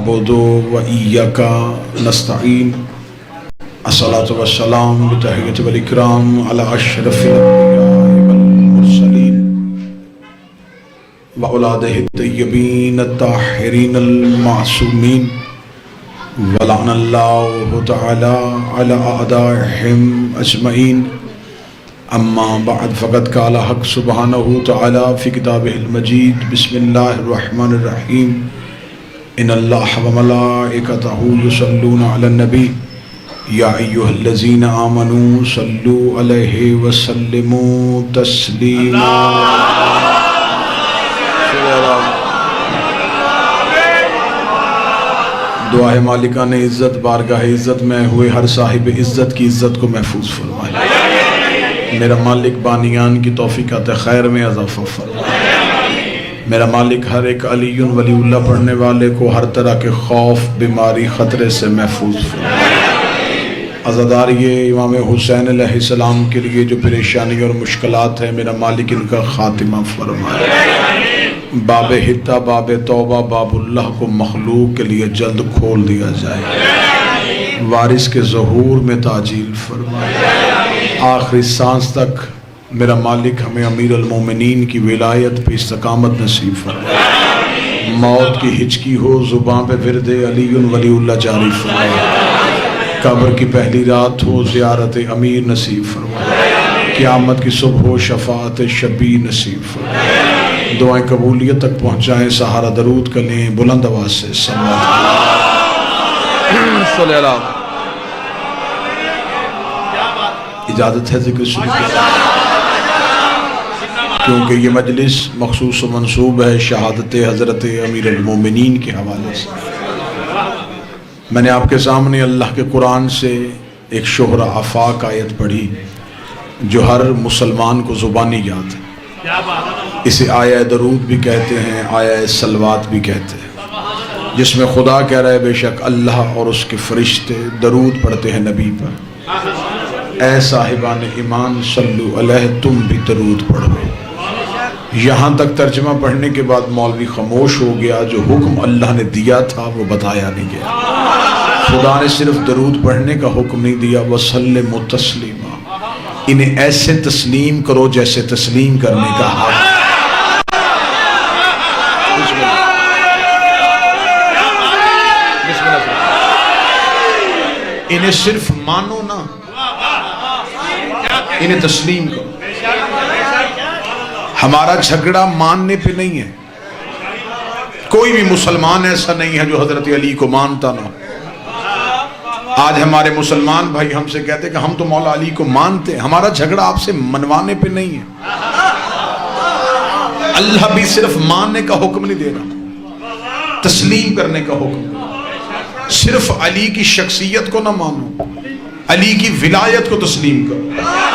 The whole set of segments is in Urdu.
نعبد وإياك نستعين الصلاة والسلام بتحية والإكرام على أشرف الأنبياء والمرسلين وأولاده الطيبين الطاهرين المعصومين ولعن الله تعالى على أعدائهم أجمعين أما بعد فقد قال حق سبحانه تعالى في كتابه المجيد بسم الله الرحمن الرحيم إن الله وملائكته يصلون على النبي يا أيها الذين آمنوا صلوا عليه وسلموا تسليما دعا ہے مالکان عزت بارگاہ عزت میں ہوئے ہر صاحب عزت کی عزت کو محفوظ فرمائے میرا مالک بانیان کی توفیقات خیر میں اضافہ فرمائے میرا مالک ہر ایک علی ولی اللہ پڑھنے والے کو ہر طرح کے خوف بیماری خطرے سے محفوظ فرمائے عزادار یہ امام حسین علیہ السلام کے لیے جو پریشانی اور مشکلات ہیں میرا مالک ان کا خاتمہ فرمائے باب حتہ باب توبہ باب اللہ کو مخلوق کے لیے جلد کھول دیا جائے وارث کے ظہور میں تعجیل فرمائے آخری سانس تک میرا مالک ہمیں امیر المومنین کی ولایت پہ استقامت نصیب فرمائے موت کی ہچکی ہو زبان پہ ورد علی ولی اللہ جاری فرمائے قبر کی پہلی رات ہو زیارت امیر نصیب فرمائے قیامت کی صبح ہو شفاعت شبی نصیب فرمائے دعائیں قبولیت تک پہنچائیں سہارا درود کریں بلند آواز سے صلوات صلی اللہ اجازت ہے ذکر شریف کیونکہ یہ مجلس مخصوص و منصوب ہے شہادت حضرت امیر المومنین کے حوالے سے میں نے آپ کے سامنے اللہ کے قرآن سے ایک شہر آفاق آیت پڑھی جو ہر مسلمان کو زبانی یاد ہے اسے آیہ درود بھی کہتے ہیں آیہ صلوات بھی کہتے ہیں جس میں خدا کہہ رہا ہے بے شک اللہ اور اس کے فرشتے درود پڑھتے ہیں نبی پر اے صاحبان ایمان صلو علیہ تم بھی درود پڑھو یہاں تک ترجمہ پڑھنے کے بعد مولوی خاموش ہو گیا جو حکم اللہ نے دیا تھا وہ بتایا نہیں گیا خدا نے صرف درود پڑھنے کا حکم نہیں دیا وسلموا تسلیما انہیں ایسے تسلیم کرو جیسے تسلیم کرنے کا حق انہیں صرف مانو نہ انہیں تسلیم کرو ہمارا جھگڑا ماننے پہ نہیں ہے کوئی بھی مسلمان ایسا نہیں ہے جو حضرت علی کو مانتا نہ آج ہمارے مسلمان بھائی ہم سے کہتے ہیں کہ ہم تو مولا علی کو مانتے ہیں ہمارا جھگڑا آپ سے منوانے پہ نہیں ہے اللہ بھی صرف ماننے کا حکم نہیں دے رہا تسلیم کرنے کا حکم صرف علی کی شخصیت کو نہ مانو علی کی ولایت کو تسلیم کرو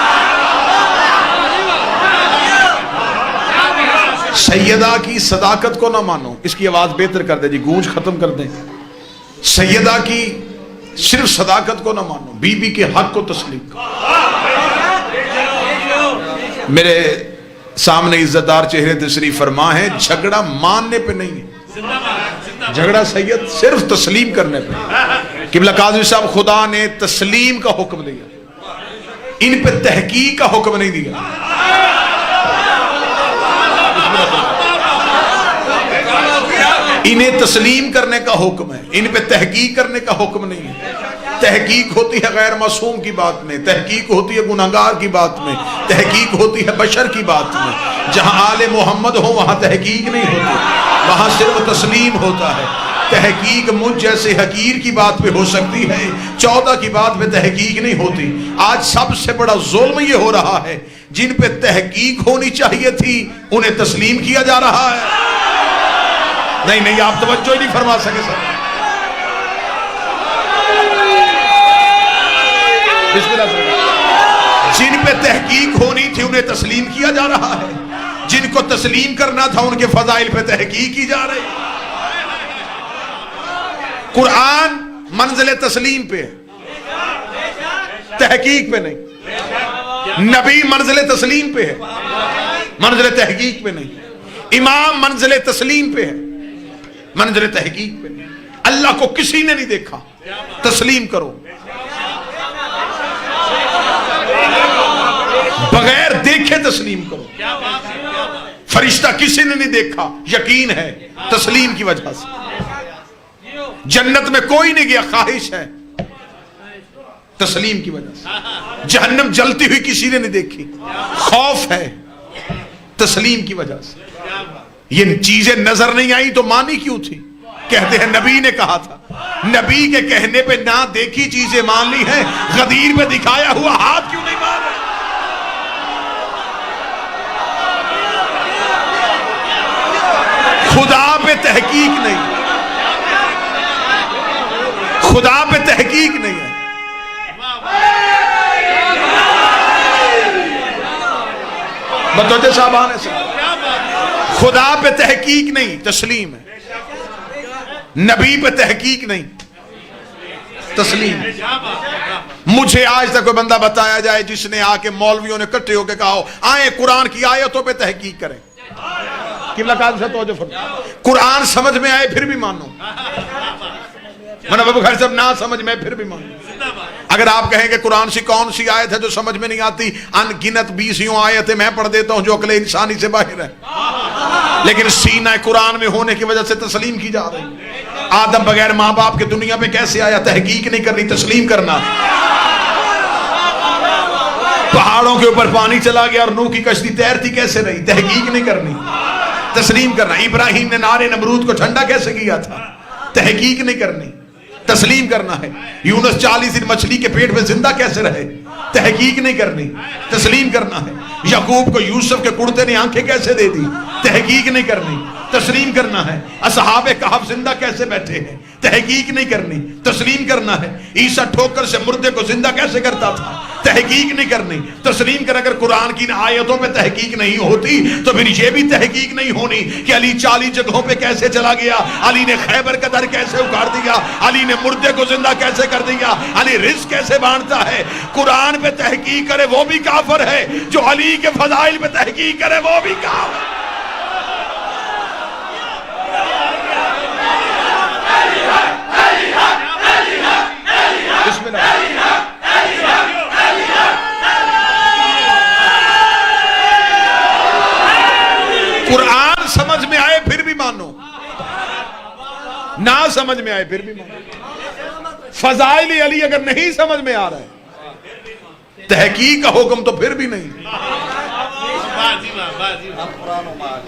سیدہ کی صداقت کو نہ مانو اس کی آواز بہتر کر دیں جی گونج ختم کر دیں سیدہ کی صرف صداقت کو نہ مانو بی بی کے حق کو تسلیم کرو میرے سامنے عزت دار چہرے تشریف فرما ہے جھگڑا ماننے پہ نہیں ہے جھگڑا سید صرف تسلیم کرنے پہ قبلہ قاضی صاحب خدا نے تسلیم کا حکم دیا ان پہ تحقیق کا حکم نہیں دیا انہیں تسلیم کرنے کا حکم ہے ان پہ تحقیق کرنے کا حکم نہیں ہے تحقیق ہوتی ہے غیر معصوم کی بات میں تحقیق ہوتی ہے گناہگار کی بات میں تحقیق ہوتی ہے بشر کی بات میں جہاں آل محمد ہو وہاں تحقیق نہیں ہوتی وہاں صرف تسلیم ہوتا ہے تحقیق مجھ جیسے حقیر کی بات پہ ہو سکتی ہے 14 کی بات پہ تحقیق نہیں ہوتی آج سب سے بڑا ظلم یہ ہو رہا ہے جن پہ تحقیق ہونی چاہیے تھی انہیں تسلیم کیا جا رہا ہے نہیں آپ توجہ ہی نہیں فرما سکے سر بسم اللہ جن پہ تحقیق ہونی تھی انہیں تسلیم کیا جا رہا ہے جن کو تسلیم کرنا تھا ان کے فضائل پہ تحقیق کی جا رہی قرآن منزل تسلیم پہ تحقیق پہ نہیں نبی منزل تسلیم پہ ہے منزل تحقیق پہ نہیں امام منزل تسلیم پہ ہے منزل تحقیق پہ نہیں اللہ کو کسی نے نہیں دیکھا، تسلیم کرو، بغیر دیکھے تسلیم کرو۔ فرشتہ کسی نے نہیں دیکھا، یقین ہے تسلیم کی وجہ سے۔ جنت میں کوئی نہیں گیا، خواہش ہے تسلیم کی وجہ سے۔ جہنم جلتی ہوئی کسی نے نہیں دیکھی، خوف ہے تسلیم کی وجہ سے۔ یہ چیزیں نظر نہیں آئی تو مانی کیوں تھی؟ کہتے ہیں نبی نے کہا تھا، نبی کے کہنے پہ نہ دیکھی چیزیں مان لی ہیں، غدیر پہ دکھایا ہوا ہاتھ کیوں نہیں مان رہے؟ خدا پہ تحقیق نہیں، خدا پہ تحقیق نہیں ہے۔ بتوجہ صاحب آنے سے، خدا پہ تحقیق نہیں، تسلیم ہے۔ نبی پہ تحقیق نہیں، تسلیم۔ مجھے آج تک کوئی بندہ بتایا جائے جس نے آ کے مولویوں نے کٹھے ہو کے کہا ہو آئیں قرآن کی آیتوں پہ تحقیق کریں۔ قبلہ قادر سے توجہ فرمائیں، قرآن سمجھ میں آئے پھر بھی مانو، ابو خیر صاحب نہ سمجھ میں پھر بھی مانو۔ اگر آپ کہیں کہ قرآن سی کون سی آیت ہے جو سمجھ میں نہیں آتی، ان گنت 20 آیتیں میں پڑھ دیتا ہوں جو عقل انسانی سے باہر ہے، لیکن سینہ قرآن میں ہونے کی وجہ سے تسلیم کی جا رہی۔ آدم بغیر ماں باپ کے دنیا پہ کیسے آیا؟ تحقیق نہیں کرنی، تسلیم کرنا۔ پہاڑوں کے اوپر پانی چلا گیا اور نوح کی کشتی تیرتی کیسے رہی؟ تحقیق نہیں کرنی، تسلیم کرنا۔ ابراہیم نے نارے نمرود کو ٹھنڈا کیسے کیا تھا؟ تحقیق نہیں کرنی، تسلیم کرنا ہے۔ یونس 40 دن مچھلی کے پیٹ میں زندہ کیسے رہے؟ تحقیق نہیں کرنی، تسلیم کرنا ہے۔ یعقوب کو یوسف کے کرتے نے آنکھیں کیسے دے دی؟ تحقیق نہیں کرنی، تسلیم کرنا ہے۔ اصحاب کہف زندہ کیسے بیٹھے ہیں؟ تحقیق نہیں کرنی، تسلیم کرنا ہے۔ عیسیٰ ٹھوکر سے مردے کو زندہ کیسے کرتا تھا؟ تحقیق نہیں کرنی، تسلیم کر۔ اگر قرآن کی آیتوں پہ تحقیق نہیں ہوتی تو پھر یہ بھی تحقیق نہیں ہونی کہ علی 40 جگہوں پہ کیسے چلا گیا، علی نے خیبر کا در کیسے اکھاڑ دیا، علی نے مردے کو زندہ کیسے کر دیا، علی رزق کیسے بانٹتا ہے۔ قرآن پہ تحقیق کرے وہ بھی کافر ہے، جو علی کے فضائل پہ تحقیق کرے وہ بھی کافر ہے۔ بسم اللہ۔ قرآن سمجھ میں آئے پھر بھی مانو، نہ سمجھ میں آئے پھر بھی مانو۔ فضائل علی اگر نہیں سمجھ میں آ رہا ہے، تحقیق کا حکم تو پھر بھی نہیں۔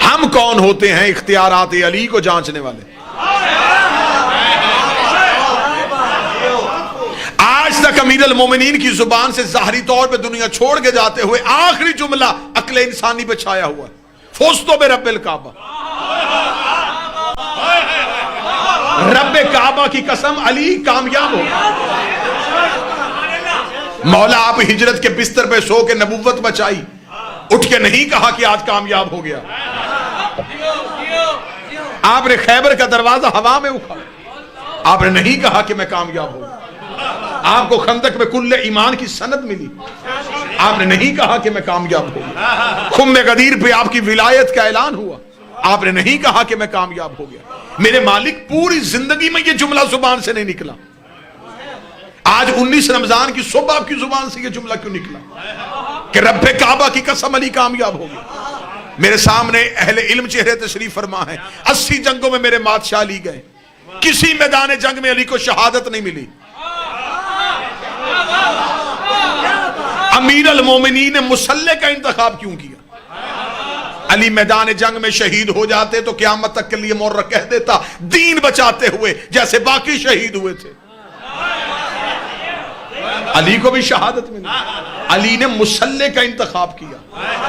ہم کون ہوتے ہیں اختیارات علی کو جانچنے والے؟ آج تک امیر المومنین کی زبان سے ظاہری طور پہ دنیا چھوڑ کے جاتے ہوئے آخری جملہ عقل انسانی پہ چھایا ہوا ہے، فوزتو بے رب الکعبہ، رب کعبہ کی قسم علی کامیاب ہو۔ مولا آپ ہجرت کے بستر پہ سو کے نبوت بچائی، اٹھ کے نہیں کہا کہ آج کامیاب ہو گیا۔ آپ نے خیبر کا دروازہ ہوا میں اٹھا، آپ نے نہیں کہا کہ میں کامیاب ہوں۔ آپ کو خندق میں کل ایمان کی سند ملی، آپ نے نہیں کہا کہ میں کامیاب ہوں۔ خم غدیر پہ آپ کی ولایت کا اعلان ہوا، آپ نے نہیں کہا کہ میں کامیاب ہو گیا۔ میرے مالک پوری زندگی میں یہ جملہ زبان سے نہیں نکلا، آج 19 رمضان کی صبح آپ کی زبان سے یہ جملہ کیوں نکلا کہ رب کعبہ کی قسم علی کامیاب ہو گیا؟ میرے سامنے اہل علم چہرے تشریف فرما ہے، 80 جنگوں میں میرے بادشاہ علی گئے، کسی میدان جنگ میں علی کو شہادت نہیں ملی۔ امیر المومنین نے مسلح کا انتخاب کیوں کیا؟ علی میدان جنگ میں شہید ہو جاتے تو قیامت تک کے لیے مورخ کہہ دیتا دین بچاتے ہوئے جیسے باقی شہید ہوئے تھے۔ علی کو بھی شہادت ملی، علی نے مسلح کا انتخاب کیا،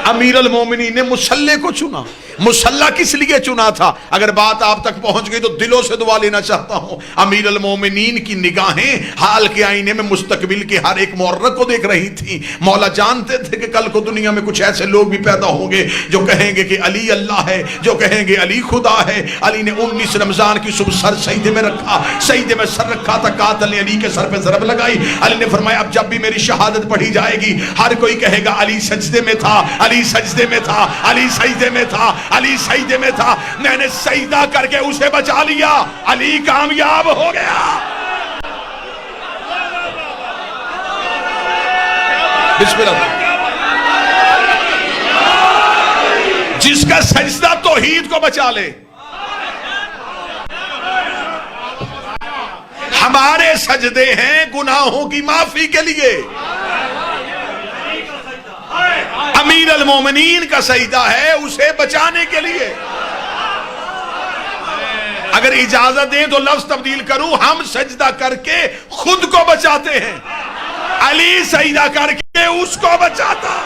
امیر المومنین نے مسلح کو چنا۔ مسلح کس لیے چنا تھا؟ اگر بات آپ تک پہنچ گئی تو دلوں سے دعا لینا چاہتا ہوں۔ امیر المومنین کی نگاہیں حال کے آئینے میں مستقبل کے ہر ایک مورخ کو دیکھ رہی تھی۔ مولا جانتے تھے کہ کل کو دنیا میں کچھ ایسے لوگ بھی پیدا ہوں گے جو کہیں گے کہ علی اللہ ہے، جو کہیں گے علی خدا ہے۔ علی نے 19 رمضان کی صبح سر سجدے میں رکھا، سجدے میں سر رکھا تھا، قاتل نے علی کے سر پہ ضرب لگائی۔ علی نے فرمایا اب جب بھی میری شہادت پڑھی جائے گی ہر کوئی کہے گا علی سجدے میں تھا، علی سجدے میں تھا، علی سجدے میں تھا، علی سجدے میں تھا، میں نے سجدہ کر کے اسے بچا لیا، علی کامیاب ہو گیا۔ بسم اللہ۔ جس کا سجدہ توحید کو بچا لے، ہمارے سجدے ہیں گناہوں کی معافی کے لیے، امیر المومنین کا سجدہ ہے اسے بچانے کے لیے۔ اگر اجازت دیں تو لفظ تبدیل کروں، ہم سجدہ کر کے خود کو بچاتے ہیں، علی سجدہ کر کے اس کو بچاتا۔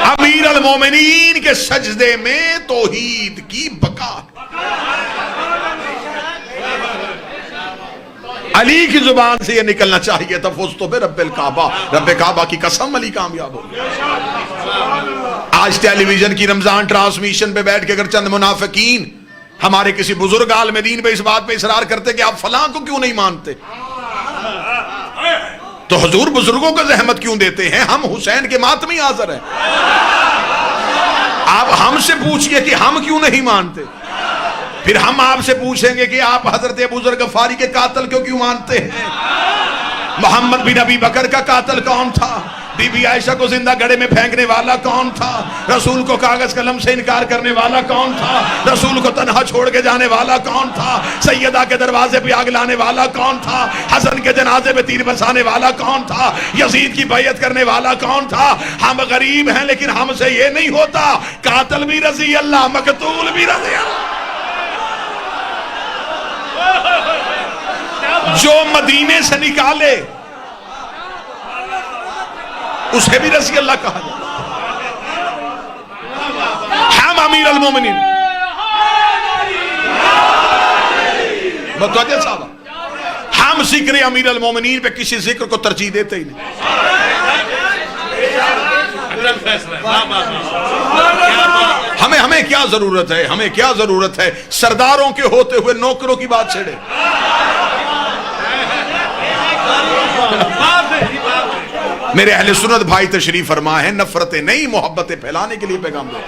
امیر المومنین کے سجدے میں توحید کی بقا۔ علی کی زبان سے یہ نکلنا چاہیے تھا، فزت برب الکعبہ، رب کعبہ کی قسم علی کامیاب ہو گیا۔ آج ٹیلی ویژن کی رمضان ٹرانسمیشن پہ بیٹھ کے اگر چند منافقین ہمارے کسی بزرگ عالم دین پہ اس بات پہ اصرار کرتے کہ آپ فلاں کو کیوں نہیں مانتے، تو حضور بزرگوں کو زحمت کیوں دیتے ہیں؟ ہم حسین کے ماتمی حاضر ہیں، آپ ہم سے پوچھئے کہ ہم کیوں نہیں مانتے، پھر ہم آپ سے پوچھیں گے کہ آپ حضرت ابو ذر غفاری کے قاتل کیوں مانتے ہیں؟ محمد بن ابی بکر کا قاتل کون تھا؟ بی بی عائشہ کو زندہ گڑھے میں پھینکنے والا کون تھا؟ رسول کو کاغذ قلم سے انکار کرنے والا کون تھا؟ رسول کو تنہا چھوڑ کے جانے والا کون تھا؟ سیدہ کے دروازے پہ آگ لانے والا کون تھا؟ حسن کے جنازے پہ تیر برسانے والا کون تھا؟ یزید کی بیعت کرنے والا کون تھا؟ ہم غریب ہیں لیکن ہم سے یہ نہیں ہوتا، قاتل بھی رضی اللہ، مقتول بھی رضی اللہ۔ جو مدینے سے نکالے اسے بھی رضی اللہ کہا جائے۔ ہم امیر المومنین متوجہ صاحب، ہم ذکر امیر المومنین پہ کسی ذکر کو ترجیح دیتے ہی نہیں۔ ہمیں کیا ضرورت ہے، ہمیں کیا ضرورت ہے سرداروں کے ہوتے ہوئے نوکروں کی بات چھیڑے۔ میرے اہل سنت بھائی تشریف فرما ہے، نفرتیں نہیں محبتیں پھیلانے کے لیے پیغام دے۔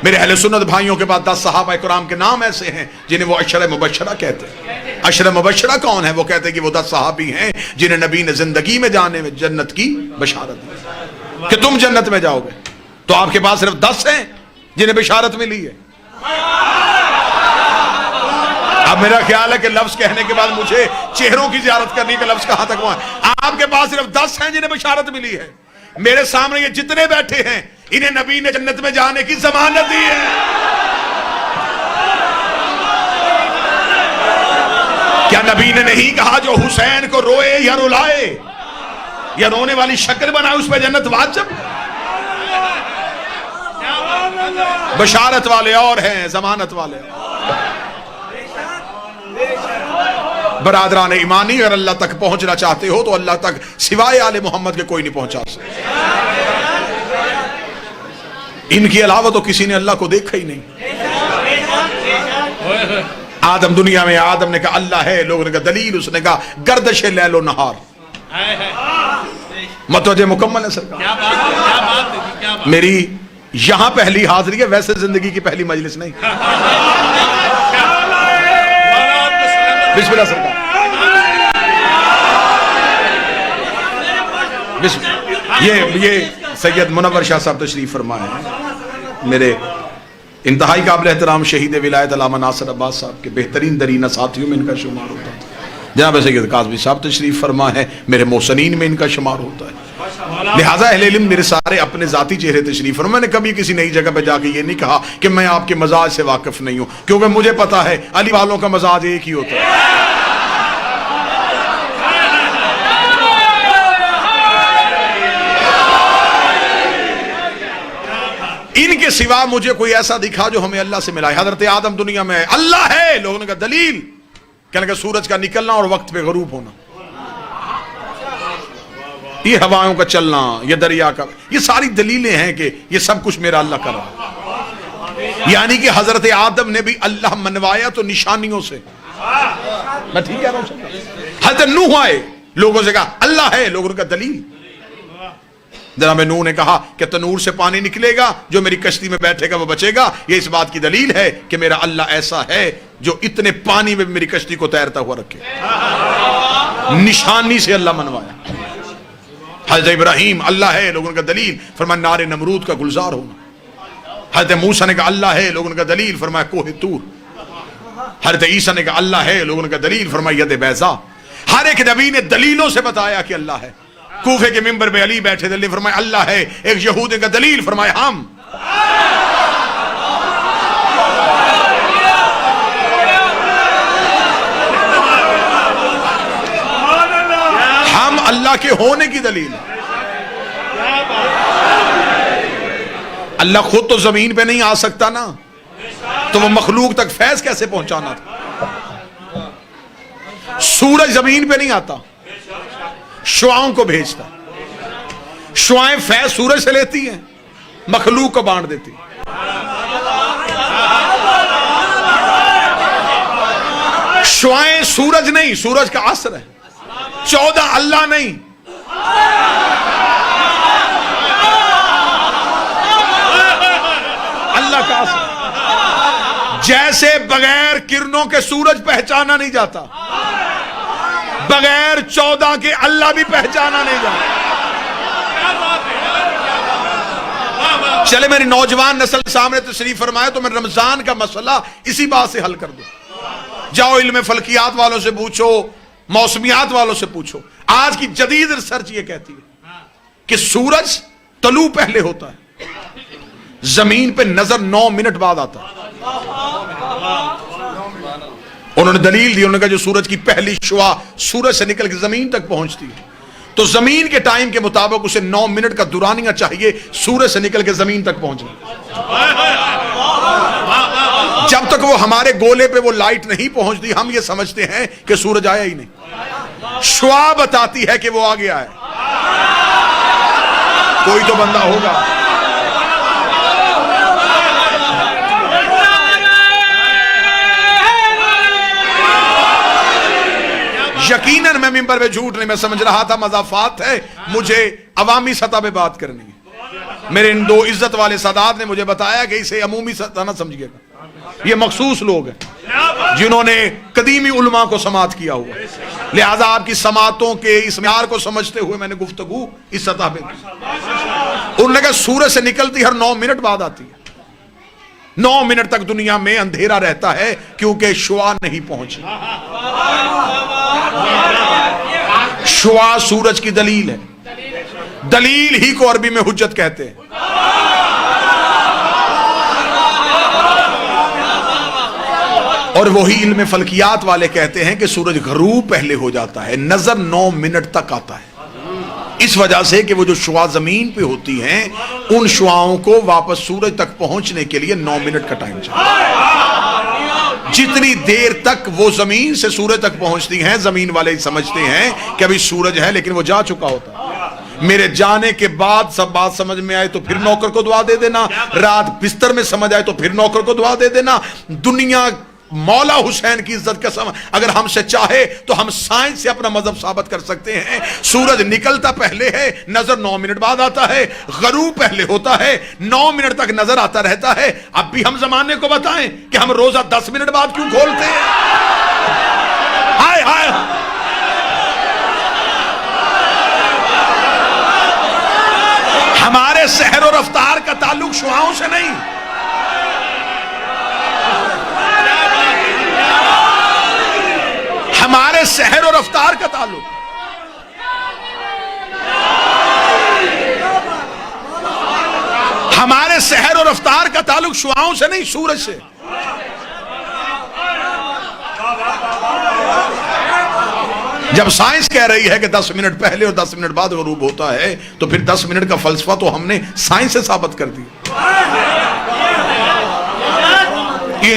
میرے اہل سنت بھائیوں کے بعد 10 صحابہ کرام کے نام ایسے ہیں جنہیں وہ عشرہ مبشرہ کہتے ہیں۔ عشرہ مبشرہ کون ہے؟ وہ کہتے ہیں کہ وہ 10 صحابی ہیں جنہیں نبی نے زندگی میں جانے میں جنت کی بشارت دی کہ تم جنت میں جاؤ گے۔ تو آپ کے پاس صرف 10 ہیں جنہیں بشارت ملی ہے۔ اب میرا خیال ہے کہ لفظ کہنے کے بعد مجھے چہروں کی زیارت کرنے کا لفظ کہاں تک وہاں۔ آپ کے پاس صرف 10 ہیں جنہیں بشارت ملی ہے۔ میرے سامنے یہ جتنے بیٹھے ہیں انہیں نبی نے جنت میں جانے کی ضمانت دی ہے۔ کیا نبی نے نہیں کہا جو حسین کو روئے یا رلائے یا رونے والی شکل بنائے اس پہ جنت واجب؟ بشارت والے اور ہیں، ضمانت والے اور۔ برادران ایمانی، اگر اللہ تک پہنچنا چاہتے ہو تو اللہ تک سوائے آل محمد کے کوئی نہیں پہنچا سکتا۔ ان کے علاوہ تو کسی نے اللہ کو دیکھا ہی نہیں۔ آدم دنیا میں آدم نے کہا اللہ ہے، لوگوں نے کہا دلیل، اس نے کہا گردش لیل و نہار۔ متوجہ مکمل ہے سرکار؟ میری یہاں پہلی حاضری ہے، ویسے زندگی کی پہلی مجلس نہیں۔ بسم اللہ سرکار، یہ سید منور شاہ صاحب تشریف فرمائے ہیں، میرے انتہائی قابل احترام شہید ولایت علامہ ناصر عباس صاحب کے بہترین درینہ ساتھیوں میں ان کا شمار ہوتا ہے۔ جناب سید قاضی صاحب تشریف فرما ہے، میرے محسنین میں ان کا شمار ہوتا ہے۔ لہٰذا اہل علم میرے سارے اپنے ذاتی چہرے تشریف فرما۔ میں نے کبھی کسی نئی جگہ پہ جا کے یہ نہیں کہا کہ میں آپ کے مزاج سے واقف نہیں ہوں، کیونکہ مجھے پتا ہے علی والوں کا مزاج ایک ہی ہوتا ہے۔ ان کے سوا مجھے کوئی ایسا دکھا جو ہمیں اللہ سے ملا ہے۔ حضرت آدم دنیا میں اللہ ہے، لوگوں نے کہا دلیل، کہنے کہ سورج کا نکلنا اور وقت پہ غروب ہونا، یہ ہوایوں کا چلنا، یہ دریا کا، یہ ساری دلیلیں ہیں کہ یہ سب کچھ میرا اللہ کر رہا ہے۔ یعنی کہ حضرت آدم نے بھی اللہ منوایا تو نشانیوں سے۔ میں ٹھیک کہہ رہا ہوں؟ حضرت نوح آئے، لوگوں سے کہا اللہ ہے، لوگوں نے کہا دلیل۔ جناب نوح نے کہا کہ تنور سے پانی نکلے گا، جو میری کشتی میں بیٹھے گا وہ بچے گا۔ یہ اس بات کی دلیل ہے کہ میرا اللہ ایسا ہے جو اتنے پانی میں میری کشتی کو تیرتا ہوا رکھے۔ نشانی سے اللہ منوایا۔ حضرت ابراہیم اللہ ہے، لوگوں کا دلیل، فرمایا نار نمرود کا گلزار ہونا۔ حضرت موسیٰ نے کہا اللہ ہے، لوگوں کا دلیل، فرمایا کوہ طور۔ حضرت عیسیٰ نے کہا اللہ ہے، لوگوں کا دلیل، فرمایا ید بیضا۔ ہر ایک نبی نے دلیلوں سے بتایا کہ اللہ ہے۔ کوفے کے منبر پہ علی بیٹھے دلیل، فرمایا اللہ ہے۔ ایک یہودی کا دلیل، فرمایا ہم۔ ہم اللہ کے ہونے کی دلیل۔ اللہ خود تو زمین پہ نہیں آ سکتا نا، تو وہ مخلوق تک فیض کیسے پہنچانا تھا؟ سورج زمین پہ نہیں آتا، شعاؤں کو بھیجتا۔ شعائیں فیض سورج سے لیتی ہیں، مخلوق کو بانٹ دیتی۔ شعائیں سورج نہیں، سورج کا اثر ہے۔ 14 اللہ نہیں، اللہ کا اثر۔ جیسے بغیر کرنوں کے سورج پہچانا نہیں جاتا، بغیر 14 کے اللہ بھی پہچانا نہیں جاتا۔ چلے میری نوجوان نسل سامنے تشریف فرمائے تو میں رمضان کا مسئلہ اسی بات سے حل کر دوں۔ جاؤ علم فلکیات والوں سے پوچھو، موسمیات والوں سے پوچھو۔ آج کی جدید ریسرچ یہ کہتی ہے کہ سورج طلوع پہلے ہوتا ہے، زمین پہ نظر 9 منٹ بعد آتا ہے۔ انہوں نے دلیل دی، انہوں نے کہا جو سورج کی پہلی شعاع سورج سے نکل کے زمین تک پہنچتی ہے تو زمین کے ٹائم کے مطابق اسے 9 منٹ کا دورانیہ چاہیے سورج سے نکل کے زمین تک پہنچنا۔ جب تک وہ ہمارے گولے پہ وہ لائٹ نہیں پہنچتی ہم یہ سمجھتے ہیں کہ سورج آیا ہی نہیں۔ شعاع بتاتی ہے کہ وہ آ گیا ہے۔ کوئی تو بندہ ہوگا۔ یقیناً میں ممبر پہ جھوٹ نہیں، میں سمجھ رہا تھا مضافات ہے، مجھے عوامی سطح پہ بات کرنی ہے۔ میرے ان 2 عزت والے سادات نے مجھے بتایا کہ اسے عمومی سطح نہ سمجھیے گا، یہ مخصوص لوگ ہیں جنہوں نے قدیمی علماء کو سماعت کیا ہوا، لہذا آپ کی سماعتوں کے اس معیار کو سمجھتے ہوئے میں نے گفتگو اس سطح پہ کی۔ انہوں نے کہا سورج سے نکلتی ہر 9 منٹ بعد آتی ہے۔ 9 منٹ تک دنیا میں اندھیرا رہتا ہے کیونکہ شعاع نہیں پہنچی۔ شعاع سورج کی دلیل ہے، دلیل ہی کو عربی میں حجت کہتے ہیں۔ اور وہی علم فلکیات والے کہتے ہیں کہ سورج غروب پہلے ہو جاتا ہے، نظر 9 منٹ تک آتا ہے۔ اس وجہ سے کہ وہ جو شعاع زمین پہ ہوتی ہیں ان شعاؤں کو واپس سورج تک پہنچنے کے لیے 9 منٹ کا ٹائم چاہیے۔ جتنی دیر تک وہ زمین سے سورج تک پہنچتی ہیں زمین والے سمجھتے ہیں کہ ابھی سورج ہے لیکن وہ جا چکا ہوتا ہے۔ میرے جانے کے بعد سب بات سمجھ میں آئے تو پھر نوکر کو دعا دے دینا، رات بستر میں سمجھ آئے تو پھر نوکر کو دعا دے دینا۔ دنیا مولا حسین کی عزت کا اگر ہم سے چاہے تو ہم سائنس سے اپنا مذہب ثابت کر سکتے ہیں۔ سورج نکلتا پہلے ہے، نظر 9 منٹ بعد آتا ہے، غروب پہلے ہوتا ہے، 9 منٹ تک نظر آتا رہتا ہے۔ اب بھی ہم زمانے کو بتائیں کہ ہم روزہ 10 منٹ بعد کیوں کھولتے ہیں؟ ہائے ہائے، ہمارے سحر و رفتار کا تعلق شعاؤں سے نہیں، ہمارے سحر و رفتار کا تعلق، ہمارے سحر و رفتار کا تعلق شعاؤں سے نہیں، سورج سے۔ جب سائنس کہہ رہی ہے کہ 10 منٹ پہلے اور 10 منٹ بعد غروب ہوتا ہے تو پھر 10 منٹ کا فلسفہ تو ہم نے سائنس سے ثابت کر دیا۔ یہ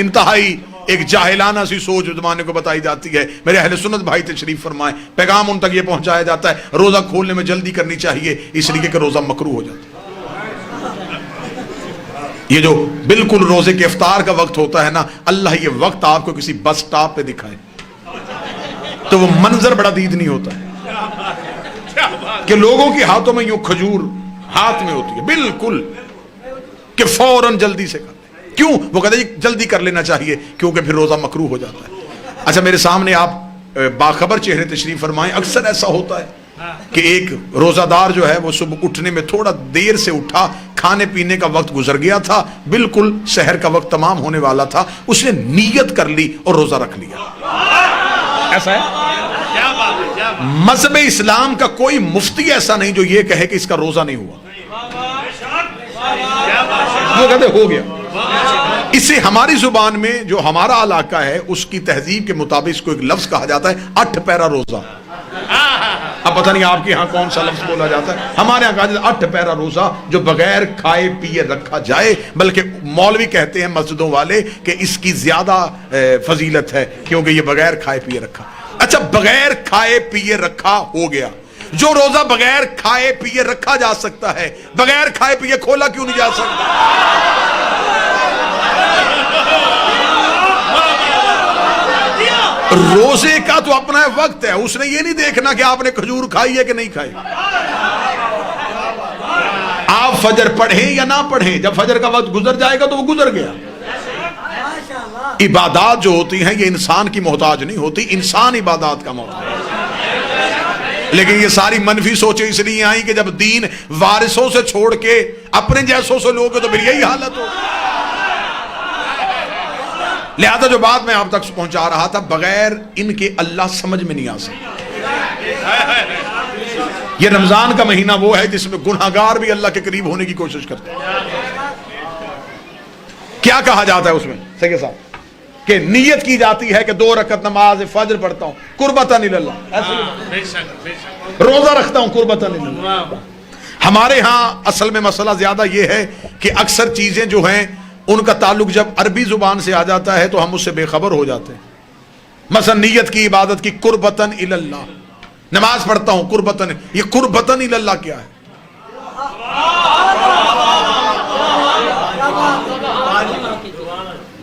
انتہائی ایک جاہلانہ سی سوچ زمانے کو بتائی جاتی ہے۔ میرے اہل سنت بھائی تشریف فرمائیں، پیغام ان تک یہ پہنچایا جاتا ہے روزہ کھولنے میں جلدی کرنی چاہیے اس لیے کہ روزہ مکروہ ہو جاتا ہے۔ یہ جو بالکل روزے کے افطار کا وقت ہوتا ہے نا، اللہ یہ وقت آپ کو کسی بس سٹاپ پہ دکھائے تو وہ منظر بڑا دید نہیں ہوتا ہے کہ لوگوں کے ہاتھوں میں یوں کھجور ہاتھ میں ہوتی ہے بالکل کہ فوراً جلدی سے کر لیں. کیوں؟ وہ کہتے ہیں جلدی کر لینا چاہیے کیونکہ پھر روزہ مکروہ ہو جاتا ہے. اچھا میرے سامنے آپ باخبر چہرے تشریف فرمائیں. اکثر ایسا ہوتا ہے کہ ایک روزہ دار جو ہے وہ صبح اٹھنے میں تھوڑا دیر سے اٹھا, کھانے پینے کا وقت گزر گیا تھا, بالکل سحر کا وقت تمام ہونے والا تھا, اس نے نیت کر لی اور روزہ رکھ لیا. ایسا ہے. مذہب اسلام کا کوئی مفتی ایسا نہیں جو یہ کہے کہ اس کا روزہ نہیں ہوا. وہ کہتے ہو گیا. اسے ہماری زبان میں جو ہمارا علاقہ ہے اس کی تہذیب کے مطابق اس کو ایک لفظ کہا جاتا ہے 8 پیرا روزہ. اب پتہ نہیں آپ کے ہاں کون سا لفظ بولا جاتا ہے. ہمارے ہاں کہا جاتا ہے 8 پیرا روزہ جو بغیر کھائے پیے رکھا جائے, بلکہ مولوی کہتے ہیں مسجدوں والے کہ اس کی زیادہ فضیلت ہے کیونکہ یہ بغیر کھائے پیے رکھا. اچھا بغیر کھائے پیے رکھا ہو گیا. جو روزہ بغیر کھائے پیے رکھا جا سکتا ہے بغیر کھائے پیے کھولا کیوں نہیں جا سکتا؟ روزے کا تو اپنا وقت ہے, اس نے یہ نہیں دیکھنا کہ آپ نے کھجور کھائی ہے کہ نہیں کھائی. آپ فجر پڑھیں یا نہ پڑھیں, جب فجر کا وقت گزر جائے گا تو وہ گزر گیا. عبادات جو ہوتی ہیں یہ انسان کی محتاج نہیں ہوتی, انسان عبادات کا محتاج. لیکن یہ ساری منفی سوچیں اس لیے آئیں کہ جب دین وارثوں سے چھوڑ کے اپنے جیسوں سے لوگ تو پھر یہی حالت ہو. لہذا جو بات میں آپ تک پہنچا رہا تھا, بغیر ان کے اللہ سمجھ میں نہیں آ سکتا. یہ رمضان کا مہینہ وہ ہے جس میں گناہگار بھی اللہ کے قریب ہونے کی کوشش کرتے ہیں. کیا کہا جاتا ہے اس میں سیکھے صاحب کہ نیت کی جاتی ہے کہ 2 رکعت نماز فجر پڑھتا ہوں قربتاً اللہ, روزہ رکھتا ہوں قربتاً اللہ. ہمارے ہاں اصل میں مسئلہ زیادہ یہ ہے کہ اکثر چیزیں جو ہیں ان کا تعلق جب عربی زبان سے آ جاتا ہے تو ہم اس سے بے خبر ہو جاتے ہیں. مثلا نیت کی عبادت کی قربتاً اللہ, نماز پڑھتا ہوں قربتاً, یہ قربتاً اللہ کیا ہے؟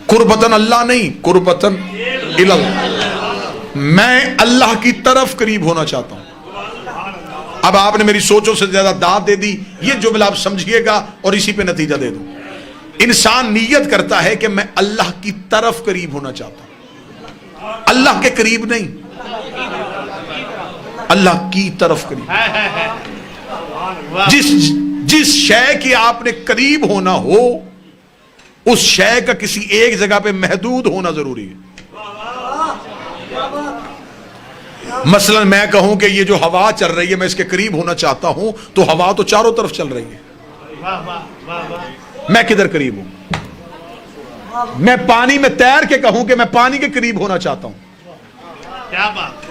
قربتاً اللہ نہیں, قربتاً اللہ, میں اللہ کی طرف قریب ہونا چاہتا ہوں. اب آپ نے میری سوچوں سے زیادہ داد دے دی, یہ جملہ آپ سمجھیے گا اور اسی پہ نتیجہ دے دوں. انسان نیت کرتا ہے کہ میں اللہ کی طرف قریب ہونا چاہتا ہوں, اللہ کے قریب نہیں, اللہ کی طرف قریب. جس شے کے آپ نے قریب ہونا ہو اس شے کا کسی ایک جگہ پہ محدود ہونا ضروری ہے. مثلا میں کہوں کہ یہ جو ہوا چل رہی ہے میں اس کے قریب ہونا چاہتا ہوں تو ہوا تو چاروں طرف چل رہی ہے, میں کدھر قریب ہوں؟ میں پانی میں تیر کے کہوں کہ میں پانی کے قریب ہونا چاہتا ہوں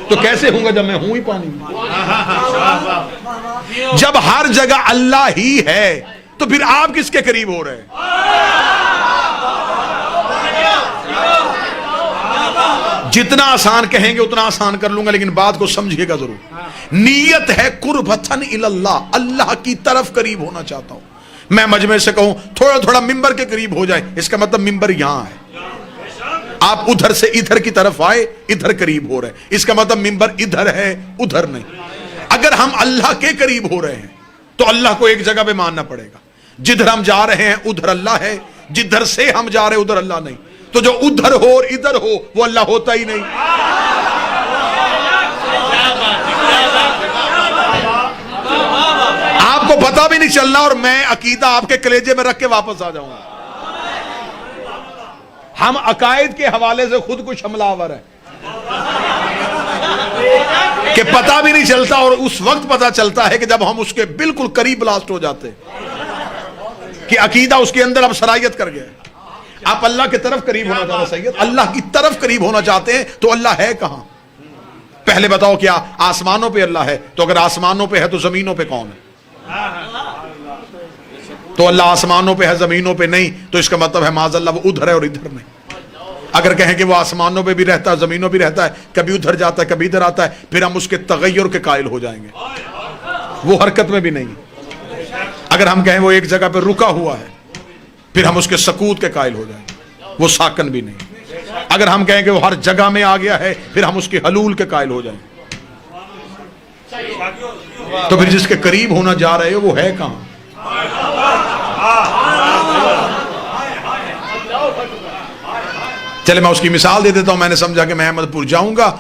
تو کیسے ہوں گا جب میں ہوں ہی پانی میں. جب ہر جگہ اللہ ہی ہے تو پھر آپ کس کے قریب ہو رہے ہیں؟ جتنا آسان کہیں گے اتنا آسان کر لوں گا, لیکن بات کو سمجھیے گا ضرور. نیت ہے قربتاً اللہ, اللہ کی طرف قریب ہونا چاہتا ہوں. میں مجمع سے کہوں تھوڑا تھوڑا ممبر کے قریب ہو جائے, اس کا مطلب ممبر یہاں ہے. آپ ادھر سے ادھر کی طرف آئے, ادھر قریب ہو رہے, اس کا مطلب ممبر ادھر ہے ادھر نہیں. اگر ہم اللہ کے قریب ہو رہے ہیں تو اللہ کو ایک جگہ پہ ماننا پڑے گا. جدھر ہم جا رہے ہیں ادھر اللہ ہے, جدھر سے ہم جا رہے ہیں ادھر اللہ نہیں. تو جو ادھر ہو اور ادھر ہو وہ اللہ ہوتا ہی نہیں. آپ کو پتہ بھی نہیں چلنا اور میں عقیدہ آپ کے کلیجے میں رکھ کے واپس آ جاؤں گا. ہم عقائد کے حوالے سے خود کچھ حملہ آور ہیں کہ پتہ بھی نہیں چلتا, اور اس وقت پتہ چلتا ہے کہ جب ہم اس کے بالکل قریب بلاسٹ ہو جاتے کہ عقیدہ اس کے اندر اب صلاحیت کر گیا. آپ اللہ کی طرف قریب ہونا چاہتے ہیں سید, اللہ کی طرف قریب ہونا چاہتے ہیں تو اللہ ہے کہاں؟ پہلے بتاؤ کیا آسمانوں پہ اللہ ہے؟ تو اگر آسمانوں پہ ہے تو زمینوں پہ کون ہے؟ تو اللہ آسمانوں پہ ہے زمینوں پہ نہیں, تو اس کا مطلب ہے معاذ اللہ وہ ادھر ہے اور ادھر نہیں. اگر کہیں کہ وہ آسمانوں پہ بھی رہتا ہے زمینوں بھی رہتا ہے, کبھی ادھر جاتا ہے کبھی ادھر آتا ہے, پھر ہم اس کے تغیر کے قائل ہو جائیں گے. وہ حرکت میں بھی نہیں. اگر ہم کہیں وہ ایک جگہ پہ رکا ہوا ہے پھر ہم اس کے سکوت کے قائل ہو جائیں گے, وہ ساکن بھی نہیں. اگر ہم کہیں کہ وہ ہر جگہ میں آ گیا ہے پھر ہم اس کے حلول کے قائل ہو جائیں گے. تو پھر جس کے قریب ہونا جا رہے ہو وہ ہے کہاں؟ چلے میں اس کی مثال دے دیتا ہوں. میں نے سمجھا کہ میں احمد پور جاؤں گا.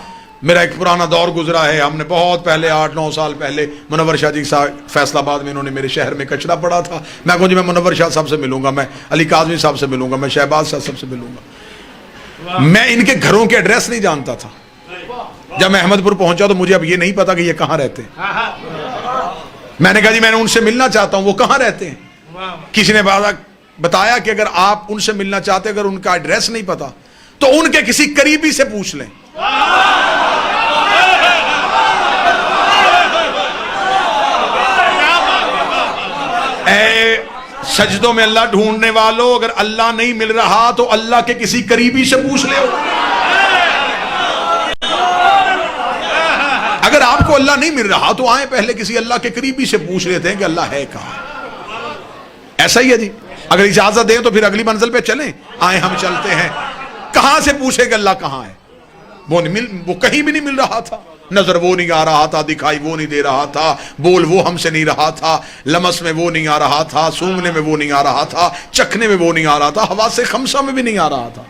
میرا ایک پرانا دور گزرا ہے. ہم نے بہت پہلے 8-9 سال پہلے منور شاہ جی صاحب فیصل آباد میں انہوں نے میرے شہر میں کچرا پڑا تھا. میں کہوں جی میں منور شاہ صاحب سے ملوں گا, میں علی کاظمی صاحب سے ملوں گا, میں شہباز صاحب سے ملوں گا. میں ان کے گھروں کے ایڈریس نہیں جانتا تھا. جب میں احمد پور پہنچا تو مجھے اب یہ نہیں پتا کہ یہ کہاں رہتے ہیں. میں نے کہا جی میں نے ان سے ملنا چاہتا ہوں, وہ کہاں رہتے ہیں؟ کسی نے بتایا کہ اگر آپ ان سے ملنا چاہتے اگر ان کا ایڈریس نہیں پتا تو ان کے کسی قریبی سے پوچھ لیں. اے سجدوں میں اللہ ڈھونڈنے والوں, اگر اللہ نہیں مل رہا تو اللہ کے کسی قریبی سے پوچھ لے. اگر آپ کو اللہ نہیں مل رہا تو آئیں پہلے کسی اللہ کے قریبی سے پوچھ لیتے ہیں کہ اللہ ہے کہاں. ایسا ہی ہے جی. اگر اجازت دیں تو پھر اگلی منزل پہ چلیں. آئیں ہم چلتے ہیں. کہاں سے پوچھے کہ اللہ کہاں ہے؟ وہ کہیں بھی نہیں مل رہا تھا. نظر وہ نہیں آ رہا تھا, دکھائی وہ نہیں دے رہا تھا, بول وہ ہم سے نہیں رہا تھا, لمس میں وہ نہیں آ رہا تھا, سونگنے میں وہ نہیں آ رہا تھا, چکھنے میں وہ نہیں آ رہا تھا, حواس خمسہ میں بھی نہیں آ رہا تھا.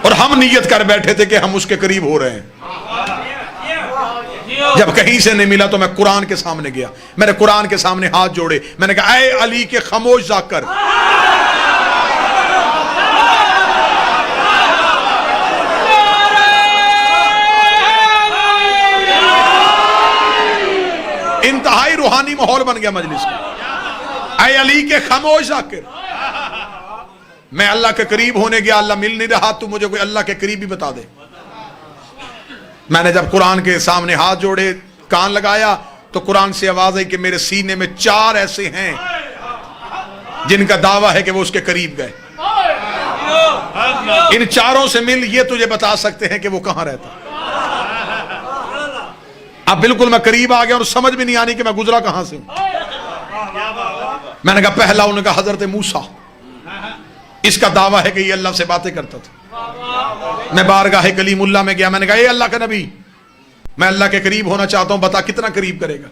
اور ہم نیت کر بیٹھے تھے کہ ہم اس کے قریب ہو رہے ہیں. جب کہیں سے نہیں ملا تو میں قرآن کے سامنے گیا. میں نے قرآن کے سامنے ہاتھ جوڑے. میں نے کہا اے علی کے خاموش ذاکر, انتہائی روحانی ماحول بن گیا مجلس کا. اے علی کے خاموش ذاکر, میں اللہ کے قریب ہونے گیا, اللہ مل نہیں رہا, تو مجھے کوئی اللہ کے قریب بھی بتا دے. میں نے جب قرآن کے سامنے ہاتھ جوڑے, کان لگایا, تو قرآن سے آواز آئی کہ میرے سینے میں 4 ایسے ہیں جن کا دعویٰ ہے کہ وہ اس کے قریب گئے. ان 4 سے مل, یہ تجھے بتا سکتے ہیں کہ وہ کہاں رہتا. اب بالکل میں قریب آ گیا اور سمجھ بھی نہیں آنی کہ میں گزرا کہاں سے ہوں. میں نے کہا پہلا انہوں نے کہا حضرت موسیٰ, اس کا دعویٰ ہے کہ یہ اللہ سے باتیں کرتا تھا. میں بارگاہ کلیم اللہ میں گیا. میں نے کہا اے اللہ کا نبی, میں اللہ کے قریب ہونا چاہتا ہوں, بتا کتنا قریب کرے گا.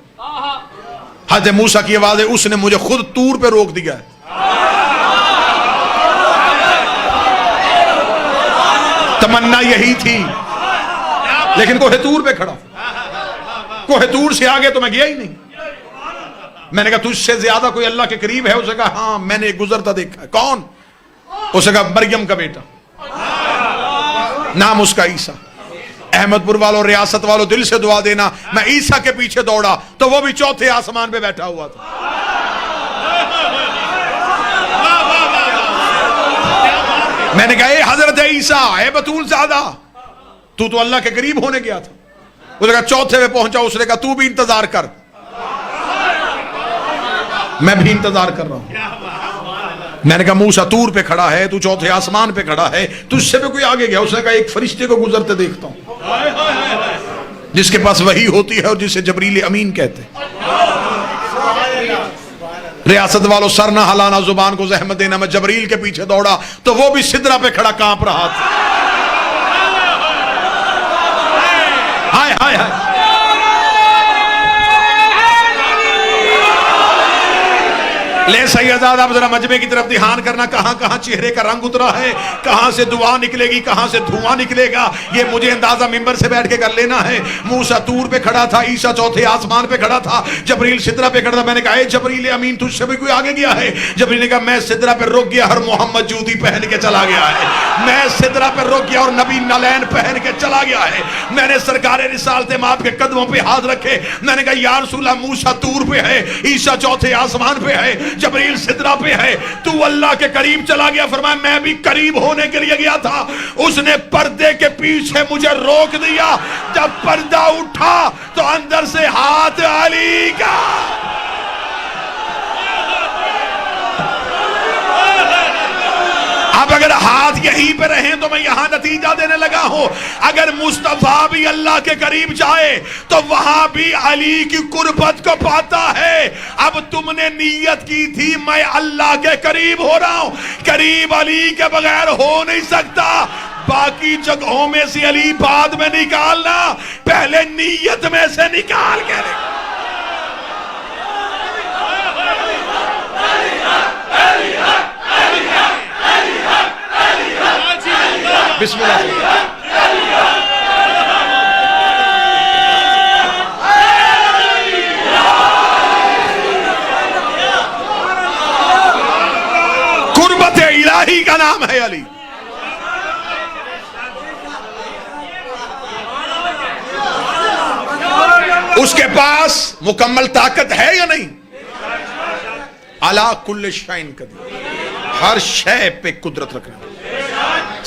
حضرت موسیٰ کی آواز ہے, اس نے مجھے خود طور پہ روک دیا ہے. تمنا یہی تھی, لیکن کوہ طور پہ کھڑا. کوہ طور سے آگے تو میں گیا ہی نہیں. میں نے کہا تجھ سے زیادہ کوئی اللہ کے قریب ہے؟ اس نے کہا ہاں میں نے گزرتا دیکھا ہے. کون؟ اس نے کہا مریم کا بیٹا, نام اس کا عیسیٰ. احمد پور والوں, ریاست والوں, دل سے دعا دینا, میں عیسیٰ کے پیچھے دوڑا تو وہ بھی 4تھے آسمان پہ بیٹھا ہوا تھا. میں نے کہا اے حضرت عیسیٰ, اے بطول زادہ, تو اللہ کے قریب ہونے گیا تھا. اس نے کہا 4تھے پہ پہنچا. اس نے کہا تو بھی انتظار کر, میں بھی انتظار کر رہا ہوں. میں نے کہا موسیٰ طور پہ کھڑا ہے, تو 4تھے آسمان پہ کھڑا ہے, تجھ سے بھی کوئی آگے گیا؟ اس نے کہا ایک فرشتے کو گزرتے دیکھتا ہوں جس کے پاس وحی ہوتی ہے اور جسے جبریل امین کہتے ہیں. ریاست والوں سر نہ ہلانا, زبان کو زحمت دینا. میں جبریل کے پیچھے دوڑا تو وہ بھی سدرہ پہ کھڑا کانپ رہا تھا. ہائے ہائے ہائے. لے سیداد, آپ ذرا مجمع کی طرف دھیان کرنا, کہاں کہاں چہرے کا رنگ اترا ہے, کہاں سے دعا نکلے گی, کہاں سے دھواں نکلے گا, یہ مجھے اندازہ ممبر سے بیٹھ کے کر لینا ہے. موسیٰ طور پہ کھڑا تھا, عیسیٰ 4تھے آسمان پہ کھڑا تھا, جبریل سدرہ پہ کھڑا تھا. میں نے کہا اے جبریل امین, تجھ سے بھی کوئی آگے گیا ہے؟ جبریل نے کہا میں سدرہ پہ رک گیا اور محمد جوتی پہن کے چلا گیا ہے. میں سدرہ پہ رک گیا اور نبی نالین پہن کے چلا گیا ہے. میں نے سرکار رسالت مآب کے قدموں پہ ہاتھ رکھے. میں نے کہا یا رسول اللہ, موسیٰ طور پہ ہے, عیسیٰ 4تھے آسمان پہ ہے, جبریل سدرہ پہ ہے, تو اللہ کے قریب چلا گیا. فرمایا میں بھی قریب ہونے کے لیے گیا تھا. اس نے پردے کے پیچھے مجھے روک دیا. جب پردہ اٹھا تو اندر سے ہاتھ علی کا. اب اگر ہاتھ یہیں پہ رہیں تو میں یہاں نتیجہ دینے لگا ہوں. اگر مصطفیٰ بھی اللہ کے قریب جائے تو وہاں بھی علی کی قربت کو پاتا ہے. اب تم نے نیت کی تھی میں اللہ کے قریب ہو رہا ہوں, قریب علی کے بغیر ہو نہیں سکتا. باقی جگہوں میں سے علی بعد میں نکالنا، پہلے نیت میں سے نکال کے بسم اللہ. قربت الہی کا نام ہے علی. اس کے پاس مکمل طاقت ہے یا نہیں؟ علی کل شیء قدیر، ہر شے پہ قدرت رکھنا.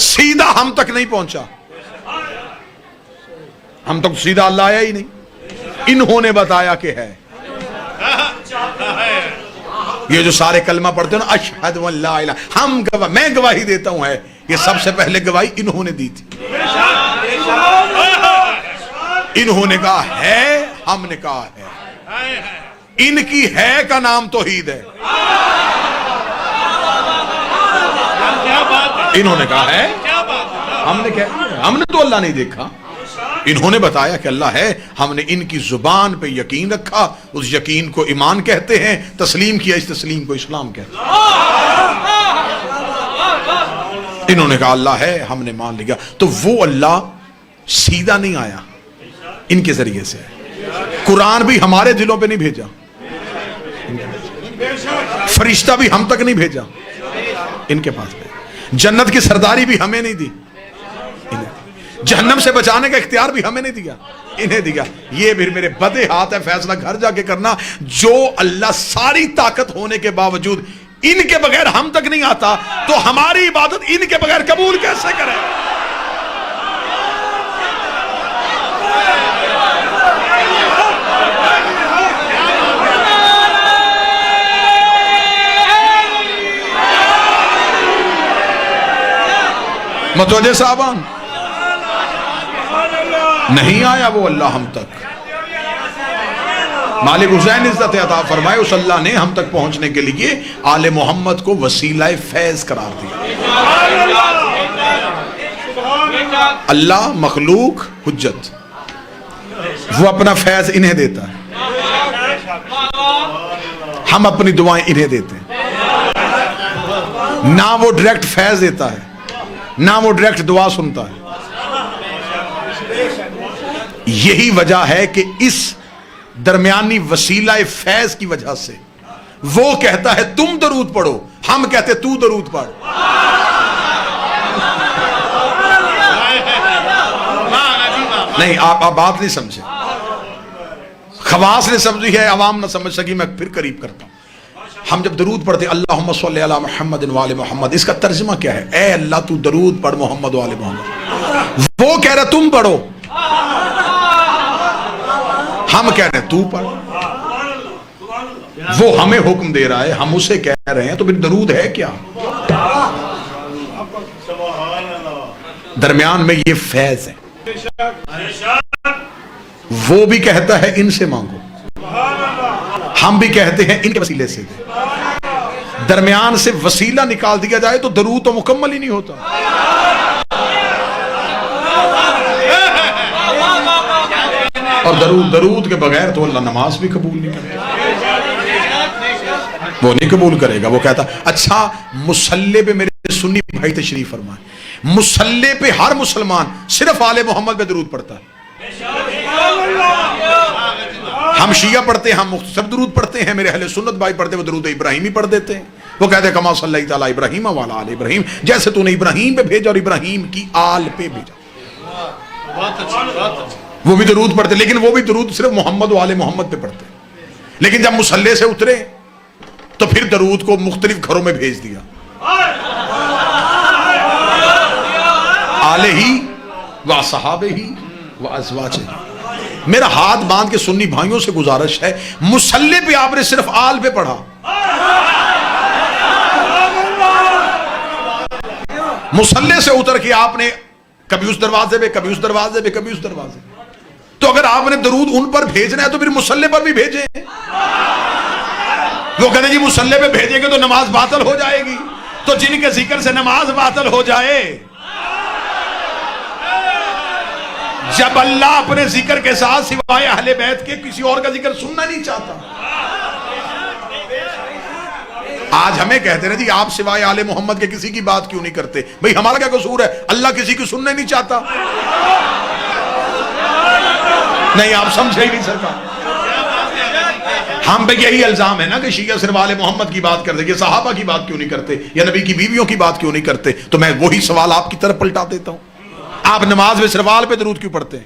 سیدھا ہم تک نہیں پہنچا، ہم تک سیدھا اللہ آیا ہی نہیں، انہوں نے بتایا کہ ہے. یہ جو سارے کلمہ پڑھتے ہیں نا، اشہد ان لا الہ، ہم گواہ، میں گواہی دیتا ہوں ہے، یہ سب سے پہلے گواہی انہوں نے دی تھی. انہوں نے کہا ہے، ہم نے کہا ہے. ان کی ہے کا نام توحید ہے. انہوں نے کہا ہے، ہم نے کہا، ہم نے تو اللہ نہیں دیکھا. انہوں نے بتایا کہ اللہ ہے، ہم نے ان کی زبان پہ یقین رکھا، اس یقین کو ایمان کہتے ہیں، تسلیم کیا، اس تسلیم کو اسلام کہتے ہیں. انہوں نے کہا اللہ ہے، ہم نے مان لیا. تو وہ اللہ سیدھا نہیں آیا، ان کے ذریعے سے. قرآن بھی ہمارے دلوں پہ نہیں بھیجا، فرشتہ بھی ہم تک نہیں بھیجا، ان کے پاس. جنت کی سرداری بھی ہمیں نہیں دی، جہنم سے بچانے کا اختیار بھی ہمیں نہیں دیا، انہیں دیا. یہ بھی میرے بدے ہاتھ ہے، فیصلہ گھر جا کے کرنا. جو اللہ ساری طاقت ہونے کے باوجود ان کے بغیر ہم تک نہیں آتا، تو ہماری عبادت ان کے بغیر قبول کیسے کرے؟ متوجہ صاحبان؟ نہیں آیا وہ اللہ ہم تک. مالک حسین عزت عطا فرمائے، اس اللہ نے ہم تک پہنچنے کے لیے آل محمد کو وسیلہ فیض قرار دیا. اللہ مخلوق حجت، وہ اپنا فیض انہیں دیتا ہے، ہم اپنی دعائیں انہیں دیتے ہیں. نہ وہ ڈائریکٹ فیض دیتا ہے، نہ وہ ڈائریکٹ دعا سنتا ہے. یہی وجہ ہے کہ اس درمیانی وسیلہ فیض کی وجہ سے وہ کہتا ہے تم درود پڑھو، ہم کہتے تو درود پڑھ. نہیں، آپ بات نہیں سمجھے، خواص نے سمجھی ہے، عوام نہ سمجھ سکی. میں پھر قریب کرتا ہوں. ہم جب درود پڑھتے اللہم صلی علی محمد وآل محمد، اس کا ترجمہ کیا ہے؟ اے اللہ تو درود پڑھ محمد وآل محمد. وہ کہہ رہا تم پڑھو، ہم کہہ رہے ہیں تو پڑھ. وہ ہمیں حکم دے رہا ہے، ہم اسے کہہ رہے ہیں، تو پھر درود ہے کیا؟ درمیان میں یہ فیض ہے. وہ بھی کہتا ہے ان سے مانگو، ہم بھی کہتے ہیں ان کے وسیلے سے. درمیان سے وسیلہ نکال دیا جائے تو درود تو مکمل ہی نہیں ہوتا. اور درود کے بغیر تو اللہ نماز بھی قبول نہیں کرتا، وہ نہیں قبول کرے گا. وہ کہتا اچھا مصلی پہ میرے سنی بھائی تشریف فرمائیں، مصلی پہ ہر مسلمان صرف آل محمد پہ درود پڑھتا ہے. ہم شیعہ پڑھتے ہیں، ہم مختصر درود پڑھتے ہیں، میرے اہل سنت بھائی پڑھتے ہیں وہ درود ابراہیمی پڑھ دیتے ہیں. وہ کہتے ہیں کما صلی اللہ تعالی ابراہیم وعلی آل ابراہیم، جیسے تو نے ابراہیم پہ بھیجا اور ابراہیم کی آل پہ بھیجا. وہ بھی درود پڑھتے، لیکن وہ بھی درود صرف محمد و آل محمد پہ پڑھتے. لیکن جب مصلی سے اترے تو پھر درود کو مختلف گھروں میں بھیج دیا. آلہ ہی و صحابہ ہی و ازواجہ. میرا ہاتھ باندھ کے سنی بھائیوں سے گزارش ہے، مصلی پہ آپ نے صرف آل پہ پڑھا، مصلی سے اتر کے آپ نے کبھی اس دروازے پہ، کبھی اس دروازے پہ، کبھی اس دروازے پہ. تو اگر آپ نے درود ان پر بھیجنا ہے تو پھر مصلی پر بھی بھیجیں. وہ کہتے ہیں جی مصلی پہ بھیجیں گے تو نماز باطل ہو جائے گی. تو جن کے ذکر سے نماز باطل ہو جائے جب اللہ اپنے ذکر کے ساتھ سوائے اہل بیت کے کسی اور کا ذکر سننا نہیں چاہتا. آج ہمیں کہتے ہیں جی آپ سوائے آل محمد کے کسی کی بات کیوں نہیں کرتے؟ بھئی ہمارا کیا قصور ہے؟ اللہ کسی کی سننا نہیں چاہتا. نہیں آپ سمجھے ہی نہیں سرکار. ہم پہ یہی الزام ہے نا کہ شیعہ صرف آل محمد کی بات کرتے، یہ صحابہ کی بات کیوں نہیں کرتے، یا نبی کی بیویوں کی بات کیوں نہیں کرتے؟ تو میں وہی سوال آپ کی طرف پلٹا دیتا ہوں. آپ نماز میں صرف آل پہ درود کیوں پڑھتے ہیں؟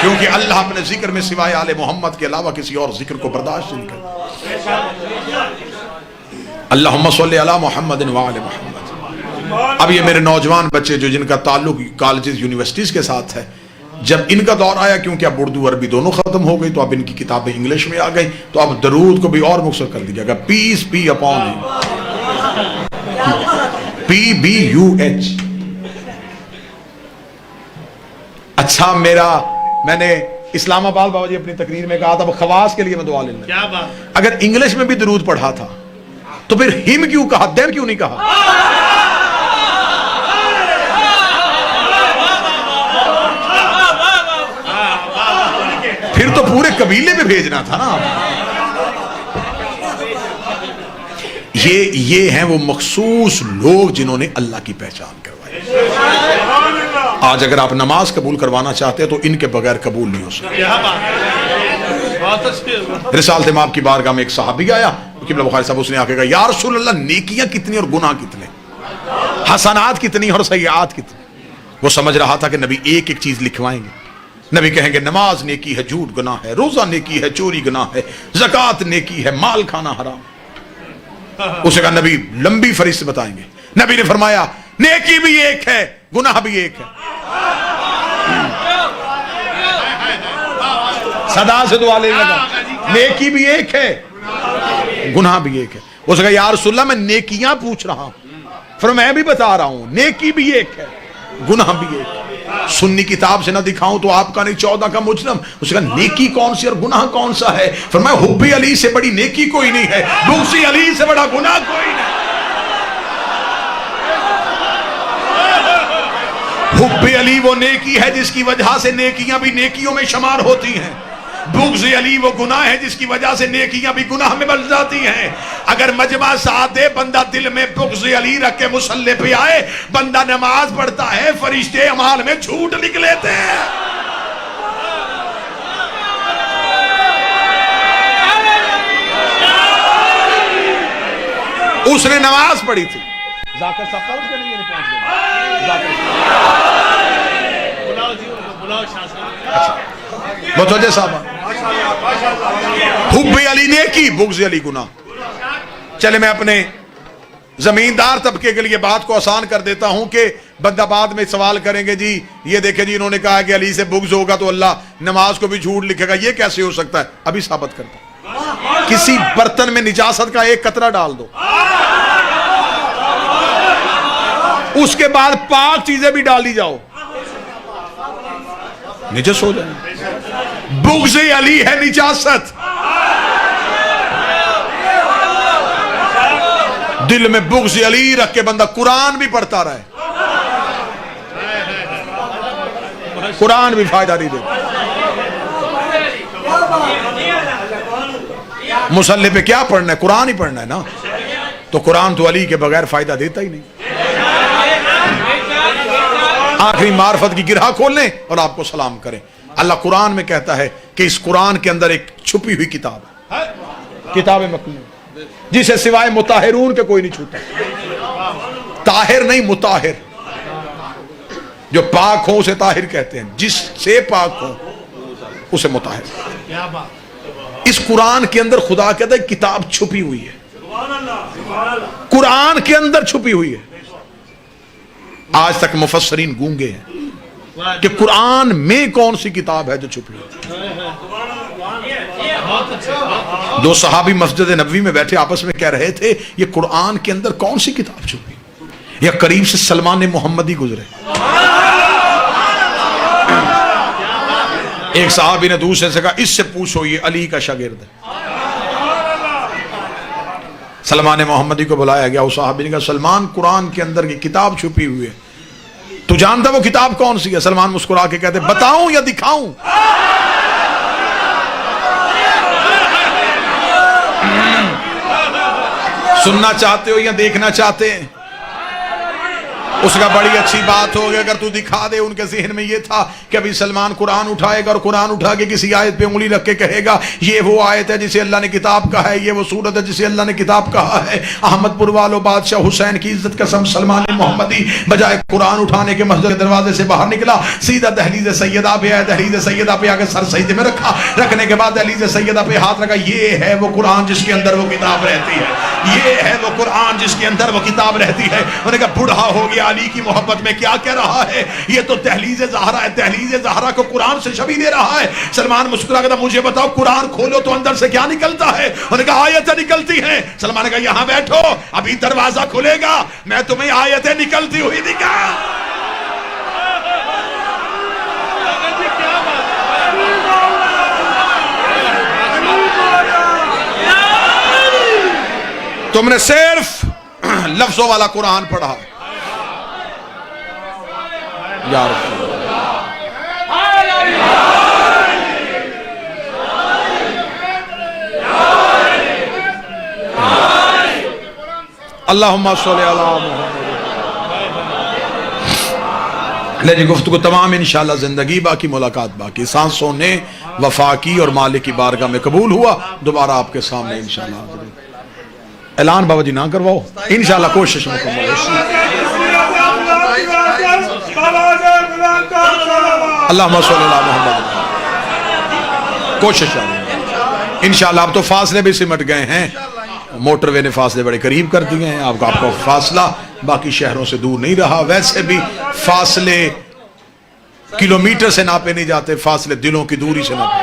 کیونکہ اللہ اپنے ذکر میں سوائے آل محمد کے علاوہ کسی اور ذکر کو برداشت نہیں کرتا. اللہم صلی علی محمد و آل محمد. اب یہ میرے نوجوان بچے جو جن کا تعلق کالجز یونیورسٹیز کے ساتھ ہے، جب ان کا دور آیا، کیونکہ اب اردو عربی دونوں ختم ہو گئی تو اب ان کی کتابیں انگلش میں آ گئی، تو اب درود کو بھی اور مختصر کر دیا گیا. Peace be upon PBUH. اچھا میں نے اسلام آباد بابا جی اپنی تقریر میں کہا تھا خواص کے لیے میں دعا لینا. اگر انگلش میں بھی درود پڑھا تھا تو پھر ہم کیوں کہا، دیم کیوں نہیں کہا؟ پھر تو پورے قبیلے میں بھیجنا تھا نا. یہ ہیں وہ مخصوص لوگ جنہوں نے اللہ کی پہچان کروائی. آج اگر آپ نماز قبول کروانا چاہتے ہیں تو ان کے بغیر قبول نہیں ہو سکتی. رسالت مآب کی بارگاہ میں ایک صحابی آیا، قبلہ بخاری صاحب، اس نے آ کے کہا یا رسول اللہ نیکیاں کتنی اور گناہ کتنے، حسنات کتنی اور سیئات کتنی؟ وہ سمجھ رہا تھا کہ نبی ایک ایک چیز لکھوائیں گے. نبی کہیں گے نماز نیکی ہے، جھوٹ گناہ ہے، روزہ نیکی ہے، چوری گناہ ہے، زکوٰۃ نیکی ہے، مال کھانا حرام. اسے کہا نبی لمبی فہرست بتائیں گے. نبی نے فرمایا نیکی بھی ایک ہے، گناہ بھی ایک ہے. صدا سے دعا لینے لگا، نیکی بھی ایک ہے، گناہ بھی ایک ہے. اسے کہا یا رسول اللہ میں نیکیاں پوچھ رہا ہوں. فرمایا میں بھی بتا رہا ہوں نیکی بھی ایک ہے، گناہ بھی ایک ہے. سنی کتاب سے نہ دکھاؤں تو آپ کا نہیں 14 کا مجرم. اس نے کہا نیکی کون سی اور گناہ کون سا ہے؟ فرمایا حب علی سے بڑی نیکی کوئی نہیں ہے، بغض علی سے بڑا گناہ کوئی نہیں. حب علی وہ نیکی ہے جس کی وجہ سے نیکیاں بھی نیکیوں میں شمار ہوتی ہیں. بغض علی وہ گناہ ہے جس کی وجہ سے نیکیاں بھی گناہ میں بدل جاتی ہیں. اگر مجمع ساتھ دے، بندہ دل میں بغض علی رکھ کے مصلی پہ آئے، بندہ نماز پڑھتا ہے، فرشتے اعمال میں جھوٹ لکھ لیتے ہیں. اس نے نماز پڑھی تھی. ذاکر صاحب کا اس کے لیے نہیں پہنچ گیا. متوجہ صاحب، حب علی نیکی، بغض علی گناہ. چلے میں اپنے زمیندار طبقے کے لیے بات کو آسان کر دیتا ہوں کہ بندہ بعد میں سوال کریں گے جی یہ دیکھیں جی انہوں نے کہا کہ علی سے بغض ہوگا تو اللہ نماز کو بھی جھوٹ لکھے گا، یہ کیسے ہو سکتا ہے؟ ابھی ثابت کرتا ہوں. کسی برتن میں نجاست کا ایک قطرہ ڈال دو، اس کے بعد پاک چیزیں بھی ڈال دی جاؤ، نجس ہو جائیں. بغض علی ہے نجاست. دل میں بغض علی رکھ کے بندہ قرآن بھی پڑھتا رہے، قرآن بھی فائدہ نہیں دیتا. مصلی پہ کیا پڑھنا ہے؟ قرآن ہی پڑھنا ہے نا. تو قرآن تو علی کے بغیر فائدہ دیتا ہی نہیں. آخری معرفت کی گرہ کھول لیں اور آپ کو سلام کریں. اللہ قرآن میں کہتا ہے کہ اس قرآن کے اندر ایک چھپی ہوئی کتاب ہے، کتاب مکنون، جسے سوائے مطہرون کے کوئی نہیں چھوتا. طاہر نہیں، مطہر. جو پاک ہو اسے طاہر کہتے ہیں، جس سے پاک ہو اسے مطہر. اس قرآن کے اندر خدا کہتا ہے کتاب چھپی ہوئی ہے، قرآن کے اندر چھپی ہوئی ہے. آج تک مفسرین گونگے ہیں کہ قرآن میں کون سی کتاب ہے جو چھپی ہے. دو صحابی مسجد نبوی میں بیٹھے آپس میں کہہ رہے تھے یہ قرآن کے اندر کون سی کتاب چھپی، یا قریب سے سلمان محمدی گزرے. ایک صحابی نے دوسرے سے کہا اس سے پوچھو یہ علی کا شاگرد ہے. سلمان محمدی کو بلایا گیا، اس صحابی نے کہا سلمان قرآن کے اندر کی کتاب چھپی ہوئی ہے، تو جانتا وہ کتاب کون سی ہے؟ سلمان مسکرا کے کہتے بتاؤں یا دکھاؤں؟ سننا چاہتے ہو یا دیکھنا چاہتے ہیں؟ اس کا بڑی اچھی بات ہوگی اگر تو دکھا دے۔ ان کے ذہن میں یہ تھا کہ ابھی سلمان قرآن اٹھائے گا اور قرآن اٹھا کے کسی آیت پہ انگلی رکھ کے کہے گا یہ وہ آیت ہے جسے اللہ نے کتاب کہا ہے، یہ وہ سورت ہے جسے اللہ نے کتاب کہا ہے۔ احمد پور والو بادشاہ حسین کی عزت قسم سلمان محمدی بجائے قرآن اٹھانے کے مسجد کے دروازے سے باہر نکلا، سیدھا دہلیز سیدہ پہ آیا، دہلیز سیدہ پہ آ کے سر سجدے میں رکھا، رکھنے کے بعد دہلیز سیدہ پہ ہاتھ رکھا۔ یہ ہے وہ قرآن جس کے اندر وہ کتاب رہتی ہے، یہ ہے وہ قرآن جس کے اندر وہ کتاب رہتی ہے۔ انہوں نے کہا بوڑھا ہو گیا، علی کی محبت میں کیا کہہ رہا ہے، یہ تو دہلیز زہرا ہے، دہلیز زہرا کو قرآن سے شبیہ دے رہا ہے۔ سلمان مسکرا کہتا مجھے بتاؤ قرآن کھولو تو اندر سے کیا نکلتا ہے؟ انہوں نے کہا آیتیں نکلتی ہیں۔ سلمان نے کہا یہاں بیٹھو، ابھی دروازہ کھلے گا میں تمہیں آیتیں نکلتی ہوئی دکھا۔ تم نے صرف لفظوں والا قرآن پڑھا یا رسول اللہم صلی علی محمد۔ لے جی گفتگو تمام انشاءاللہ، زندگی باقی، ملاقات باقی، سانسوں نے وفا کی اور مالک کی بارگاہ میں قبول ہوا۔ دوبارہ آپ کے سامنے انشاءاللہ اعلان بابا جی نہ کرواؤ، انشاءاللہ کوشش مکمل ہوگی۔ اللہم صلی اللہ محمد، کوشش انشاءاللہ۔ اب تو فاصلے بھی سمٹ گئے ہیں، موٹر وے نے فاصلے بڑے قریب کر دیے ہیں، آپ کا فاصلہ باقی شہروں سے دور نہیں رہا۔ ویسے بھی فاصلے کلومیٹر سے ناپے نہیں جاتے، فاصلے دلوں کی دوری سے ناپے۔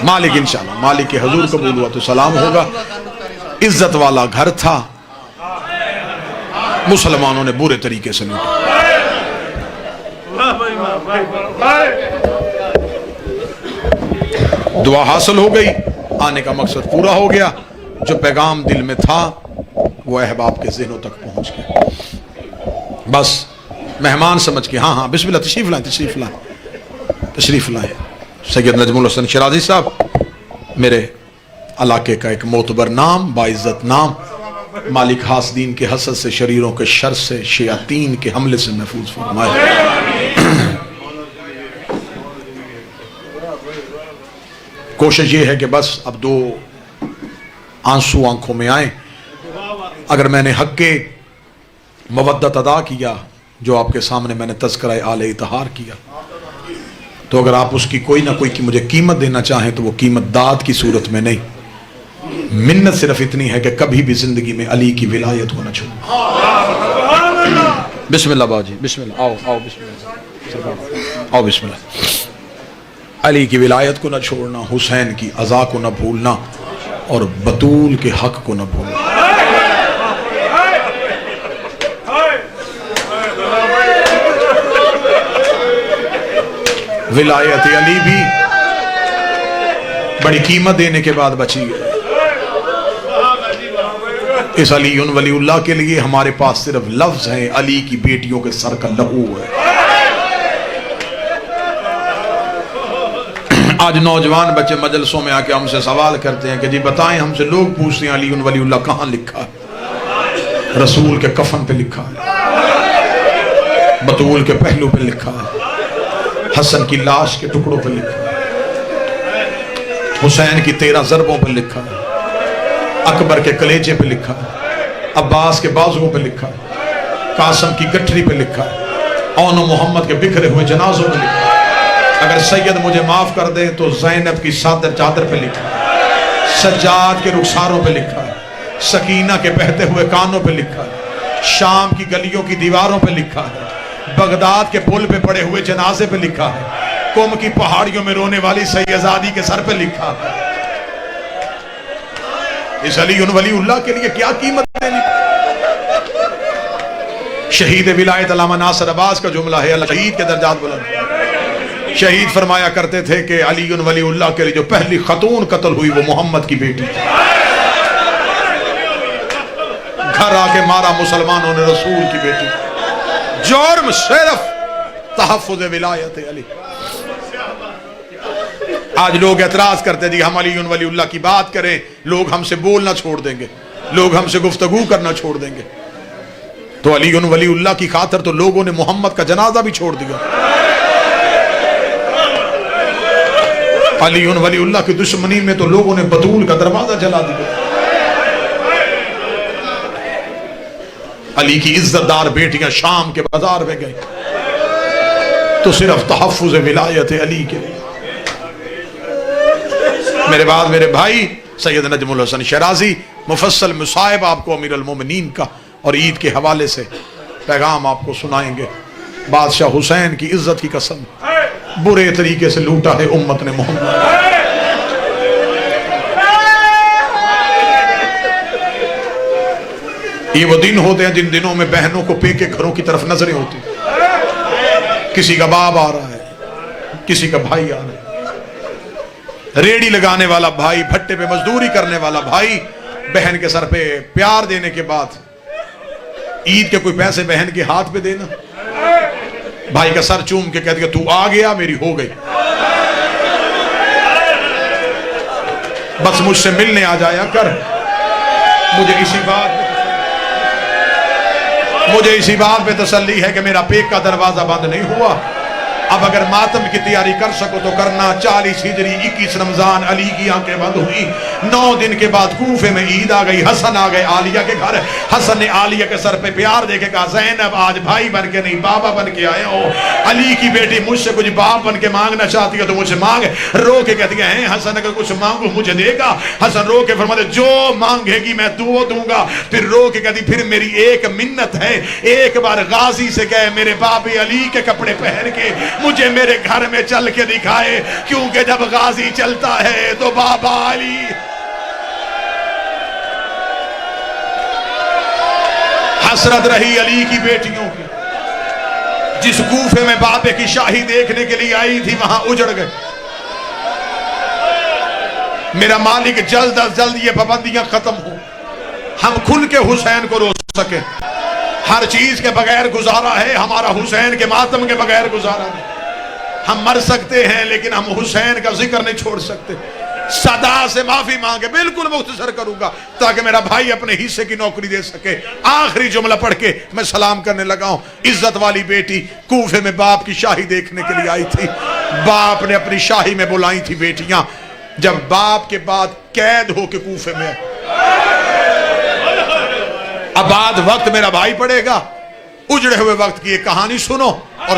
مالک انشاءاللہ، مالک کے حضور قبول ہوا تو سلام ہوگا۔ عزت والا گھر تھا، مسلمانوں نے برے طریقے سے لوٹا۔ دعا حاصل ہو گئی، آنے کا مقصد پورا ہو گیا، جو پیغام دل میں تھا وہ احباب کے ذہنوں تک پہنچ گیا۔ بس مہمان سمجھ کے ہاں بسم اللہ، تشریف لائیں، تشریف لائیں، تشریف لائیں۔ سید نجم الحسن شرازی صاحب میرے علاقے کا ایک معتبر نام، باعزت نام، مالک حاسدین کے حسد سے، شریروں کے شر سے، شیاطین کے حملے سے محفوظ فرمائے۔ کوشش یہ ہے کہ بس اب دو آنسو آنکھوں میں آئیں۔ اگر میں نے حق کے مودت ادا کیا جو آپ کے سامنے میں نے تذکرہ آل اطہار کیا، تو اگر آپ اس کی کوئی نہ کوئی کی مجھے قیمت دینا چاہیں تو وہ قیمت داد کی صورت میں نہیں، منت صرف اتنی ہے کہ کبھی بھی زندگی میں علی کی ولایت کو نہ چھوڑو۔ بسم اللہ باجی، بسم اللہ، آؤ آؤ، بسم اللہ، آؤ بسم اللہ۔ علی کی ولایت کو نہ چھوڑنا، حسین کی عزا کو نہ بھولنا، اور بطول کے حق کو نہ بھولنا۔ ولایت علی بھی بڑی قیمت دینے کے بعد بچی ہے۔ اس علی ولی اللہ کے لیے ہمارے پاس صرف لفظ ہیں، علی کی بیٹیوں کے سر کا لہو ہے۔ آج نوجوان بچے مجلسوں میں آ کے ہم سے سوال کرتے ہیں کہ جی بتائیں، ہم سے لوگ پوچھتے ہیں علی ولی اللہ کہاں لکھا ہے؟ رسول کے کفن پہ لکھا ہے، بطول کے پہلو پہ لکھا ہے، حسن کی لاش کے ٹکڑوں پہ لکھا ہے، حسین کی 13 ضربوں پہ لکھا ہے، اکبر کے کلیجے پہ لکھا ہے، عباس کے بازوؤں پہ لکھا ہے، قاسم کی گٹھری پہ لکھا ہے، اون و محمد کے بکھرے ہوئے جنازوں پہ لکھا ہے۔ اگر سید مجھے معاف کر دیں تو زینب کی چادر پہ لکھا ہے، سجاد کے رخساروں پہ لکھا ہے، سکینہ کے بہتے ہوئے کانوں پہ لکھا ہے، شام کی گلیوں کی دیواروں پہ لکھا ہے، بغداد کے پل پہ پڑے ہوئے جنازے پہ لکھا ہے، قم کی پہاڑیوں میں رونے والی سیدزادی کے سر پہ لکھا ہے۔ اس علی ولی اللہ کے لیے کیا قیمت دینی؟ شہید ولایت علامہ ناصر عباس کا جملہ ہے، اللہ شہید کے درجات بلند۔ شہید فرمایا کرتے تھے کہ علی ولی اللہ کے لیے جو پہلی خاتون قتل ہوئی وہ محمد کی بیٹی تھی۔ گھر آ کے مارا مسلمانوں نے رسول کی بیٹی. جرم صرف تحفظ ولایت علی. آج لوگ اعتراض کرتے ہیں جی ہم علی ولی اللہ کی بات کریں لوگ ہم سے بولنا چھوڑ دیں گے, لوگ ہم سے گفتگو کرنا چھوڑ دیں گے. تو علی ولی اللہ کی خاطر تو لوگوں نے محمد کا جنازہ بھی چھوڑ دیا. علی ولی اللہ کی دشمنی میں تو لوگوں نے بطول کا دروازہ جلا دیا. علی کی عزت دار بیٹیاں شام کے بازار میں گئیں تو صرف تحفظ ولایت علی کے لیے. میرے بعد میرے بھائی سید نجم الحسن شیرازی مفصل مصائب آپ کو امیر المومنین کا اور عید کے حوالے سے پیغام آپ کو سنائیں گے. بادشاہ حسین کی عزت کی قسم برے طریقے سے لوٹا ہے امت نے محمد. یہ وہ دن ہوتے ہیں جن دنوں میں بہنوں کو پے کے گھروں کی طرف نظریں ہوتی. کسی کا باپ آ رہا ہے, کسی کا بھائی آ رہا ہے, ریڑی لگانے والا بھائی, بھٹے پہ مزدوری کرنے والا بھائی, بہن کے سر پہ پیار دینے کے بعد عید کے کوئی پیسے بہن کے ہاتھ پہ دینا, بھائی کا سر چوم کے کہہ دیا تو آ گیا میری ہو گئی, بس مجھ سے ملنے آ جایا کر. مجھے اسی بات پہ تسلی ہے کہ میرا پیک کا دروازہ بند نہیں ہوا. اب اگر ماتم کی تیاری کر سکو تو کرنا. 40 ہجری 21 رمضان علی کی آنکھیں بند ہوئی. 9 دن کے بعد کوفے میں عید آ گئی. حسن آ گئے عالیہ کے گھر. حسن نے عالیہ کے سر پہ پیار دے کے کہا زینب آج بھائی بن کے نہیں بابا بن کے آئے ہو. علی کی بیٹی مجھ سے کچھ باپ بن کے مانگنا چاہتی ہے تو مجھ سے مانگ. رو کے کہتی ہے حسن اگر کچھ مانگو مجھے دے گا. حسن رو کے فرماتے جو مانگے گی میں تو دوں گا. پھر رو کے کہتی پھر میری ایک منت ہے, ایک بار غازی سے کہے میرے بابے علی کے کپڑے پہن کے مجھے میرے گھر میں چل کے دکھائے, کیونکہ جب غازی چلتا ہے تو بابا علی. حسرت رہی علی کی بیٹیوں کی. جس کوفے میں بابے کی شاہی دیکھنے کے لیے آئی تھی وہاں اجڑ گئے. میرا مالک جلد از جلد یہ پابندیاں ختم ہو, ہم کھل کے حسین کو رو سکیں. ہر چیز کے بغیر گزارا ہے, ہمارا حسین کے ماتم کے بغیر گزارا نہیں. ہم مر سکتے ہیں لیکن ہم حسین کا ذکر نہیں چھوڑ سکتے. صدا سے معافی مانگے, بالکل مختصر کروں گا تاکہ میرا بھائی اپنے حصے کی نوکری دے سکے. آخری جملہ پڑھ کے میں سلام کرنے لگا ہوں. عزت والی بیٹی کوفے میں باپ کی شاہی دیکھنے کے لیے آئی تھی. باپ نے اپنی شاہی میں بلائی تھی بیٹیاں. جب باپ کے بعد قید ہو کے کوفے میں, اب بعد وقت میرا بھائی پڑھے گا, اجڑے ہوئے وقت کی ایک کہانی سنو اور